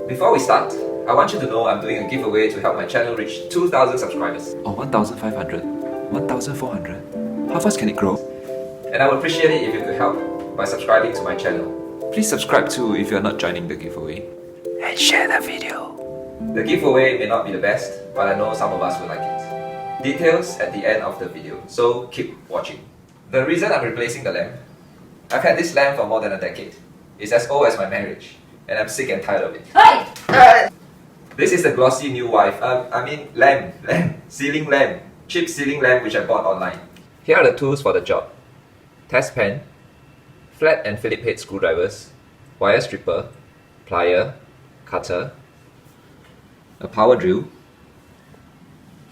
Before we start, I want you to know I'm doing a giveaway to help my channel reach 2,000 subscribers. Or 1,500, 1,400. How fast can it grow? And I would appreciate it if you could help by subscribing to my channel. Please subscribe too if you're not joining the giveaway. And share the video. The giveaway may not be the best, but I know some of us will like it. Details at the end of the video, so keep watching. The reason I'm replacing the lamp, I've had this lamp for more than a decade. It's as old as my marriage, and I'm sick and tired of it. Hey! This is the glossy new lamp, ceiling lamp, cheap ceiling lamp which I bought online. Here are the tools for the job. Test pen, flat and Phillips head screwdrivers, wire stripper, plier, cutter, a power drill,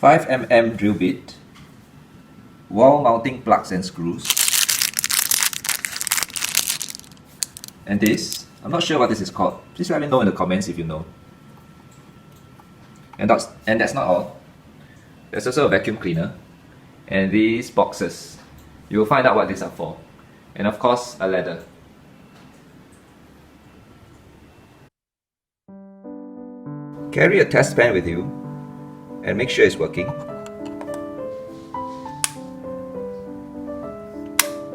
5mm drill bit, wall mounting plugs and screws, and this, I'm not sure what this is called. Please let me know in the comments if you know. And that's not all. There's also a vacuum cleaner and these boxes. You will find out what these are for. And of course, a ladder. Carry a test pen with you and make sure it's working.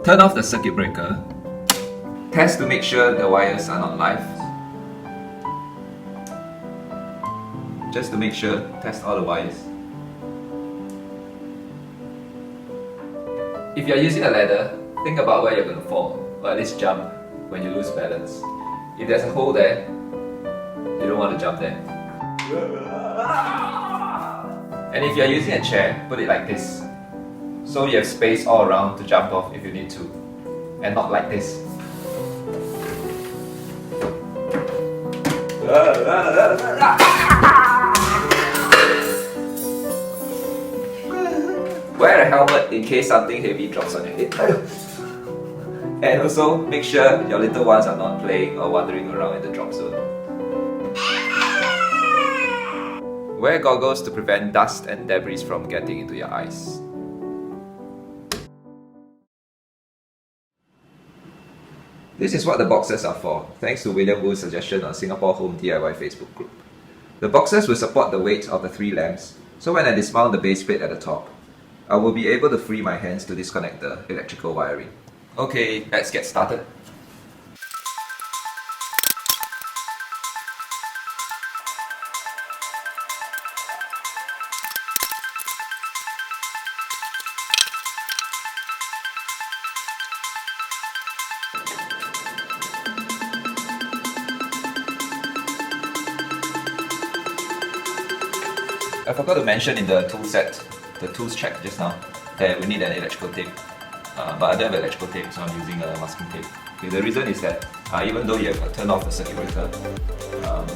Turn off the circuit breaker. Test to make sure the wires are not live. Just to make sure, test all the wires. If you're using a ladder, think about where you're going to fall, or at least jump when you lose balance. If there's a hole there, you don't want to jump there. And if you're using a chair, put it like this. So you have space all around to jump off if you need to. And not like this. Wear a helmet in case something heavy drops on your head. And also make sure your little ones are not playing or wandering around in the drop zone. Wear goggles to prevent dust and debris from getting into your eyes. This is what the boxes are for, thanks to William Wu's suggestion on Singapore Home DIY Facebook group. The boxes will support the weight of the 3 lamps, so when I dismount the base plate at the top, I will be able to free my hands to disconnect the electrical wiring. Okay, let's get started. I forgot to mention in the tool set, the tools check just now, that we need an electrical tape. But I don't have electrical tape, so I'm using a masking tape. Okay, the reason is that even though you have turned off the circuit breaker,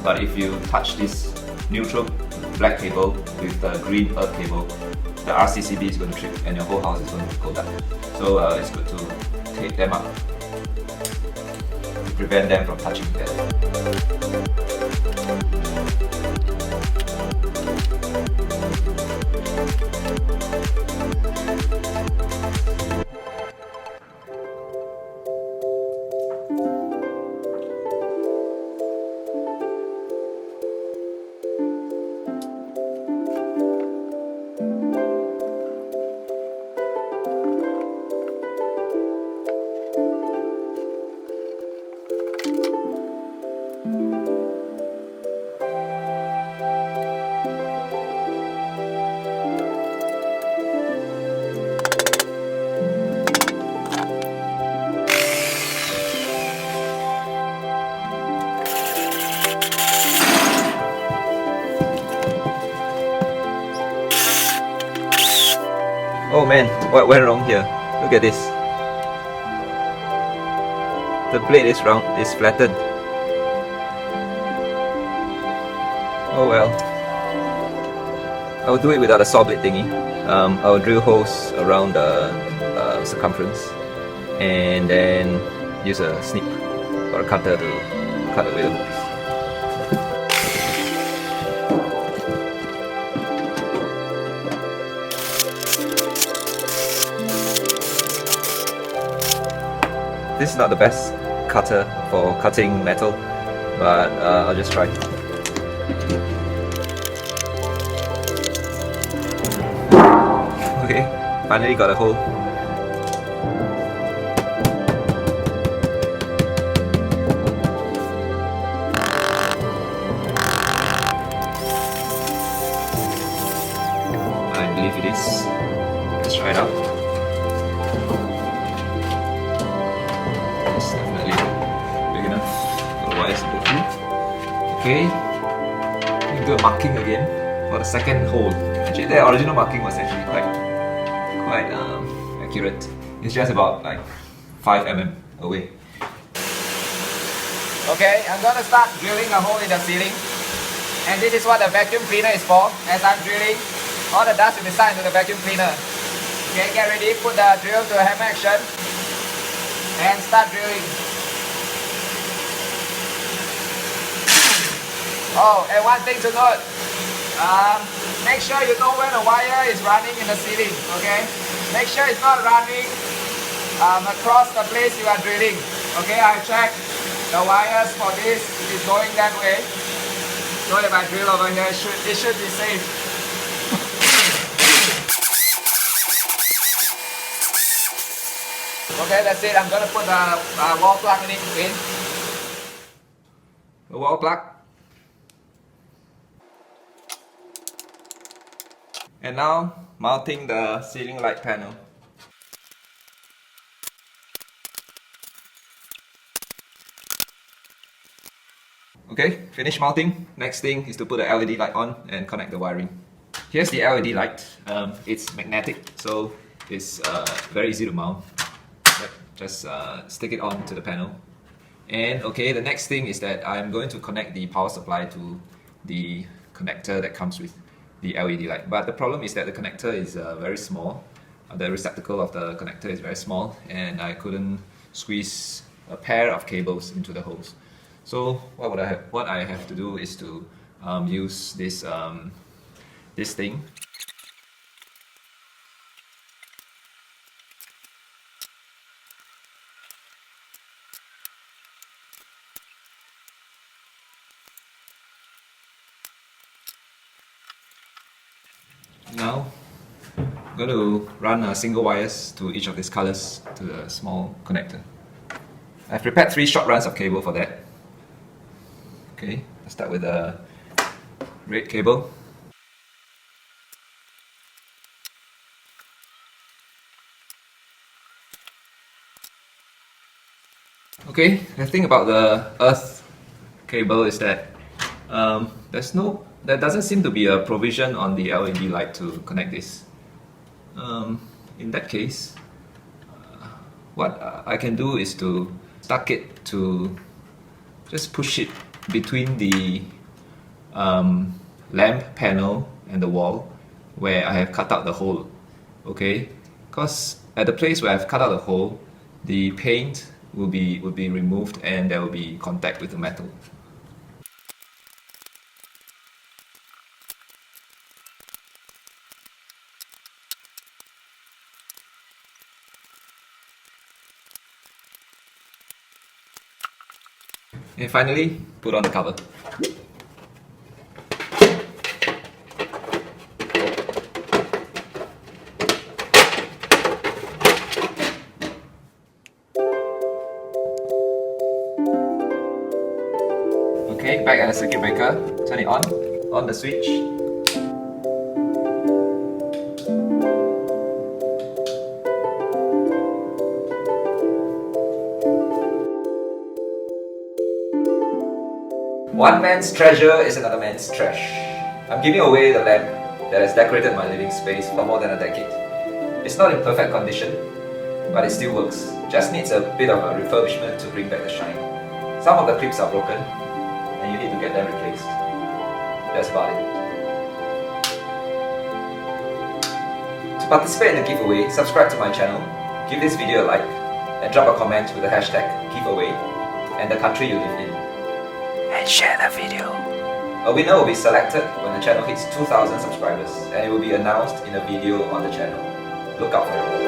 but if you touch this neutral black cable with the green earth cable, the RCCB is going to trip and your whole house is going to go dark. So it's good to tape them up to prevent them from touching together. Oh man, what went wrong here? Look at this. The blade is round, is flattened. Oh well. I'll do it without a saw blade thingy. I'll drill holes around the circumference and then use a snip or a cutter to cut away the holes. This is not the best cutter for cutting metal, but I'll just try. Okay, finally got a hole. I believe it is. Let's try it out. It's definitely big enough for the wires to go through. Okay, we do a marking again for the second hole. Actually, the original marking was actually quite accurate. It's just about like 5 mm away. Okay, I'm gonna start drilling a hole in the ceiling. And this is what the vacuum cleaner is for. As I'm drilling, all the dust will be sucked into the vacuum cleaner. Okay, get ready, put the drill to hammer action and start drilling. Oh, and one thing to note, make sure you know when a wire is running in the ceiling, okay? Make sure it's not running across the place you are drilling. Okay, I checked the wires for this is going that way. So if I drill over here, it should be safe. Okay, that's it. I'm gonna put the wall plug in. The wall plug. And now mounting the ceiling light panel. Okay, finish mounting. Next thing is to put the LED light on and connect the wiring. Here's the LED light. It's magnetic, so it's very easy to mount. Just stick it on to the panel. And okay, the next thing is that I'm going to connect the power supply to the connector that comes with the LED light. But the problem is that the connector is very small. The receptacle of the connector is very small, and I couldn't squeeze a pair of cables into the holes. So what I have to do is to use this this thing. Now I'm going to run single wires to each of these colors to the small connector. I've prepared 3 short runs of cable for that. Okay, let's start with the red cable. Okay, the thing about the earth cable is that there doesn't seem to be a provision on the LED light to connect this. In that case, what I can do is to stuck it to just push it between the lamp panel and the wall where I have cut out the hole. Okay, because at the place where I've cut out the hole, the paint will be removed and there will be contact with the metal. And finally, put on the cover. Okay, back at the circuit breaker, turn it on the switch. One man's treasure is another man's trash. I'm giving away the lamp that has decorated my living space for more than a decade. It's not in perfect condition, but it still works. Just needs a bit of a refurbishment to bring back the shine. Some of the clips are broken, and you need to get them replaced. That's about it. To participate in the giveaway, subscribe to my channel, give this video a like, and drop a comment with the hashtag giveaway and the country you live in. And share the video. A winner will be selected when the channel hits 2,000 subscribers, and it will be announced in a video on the channel. Look out for it.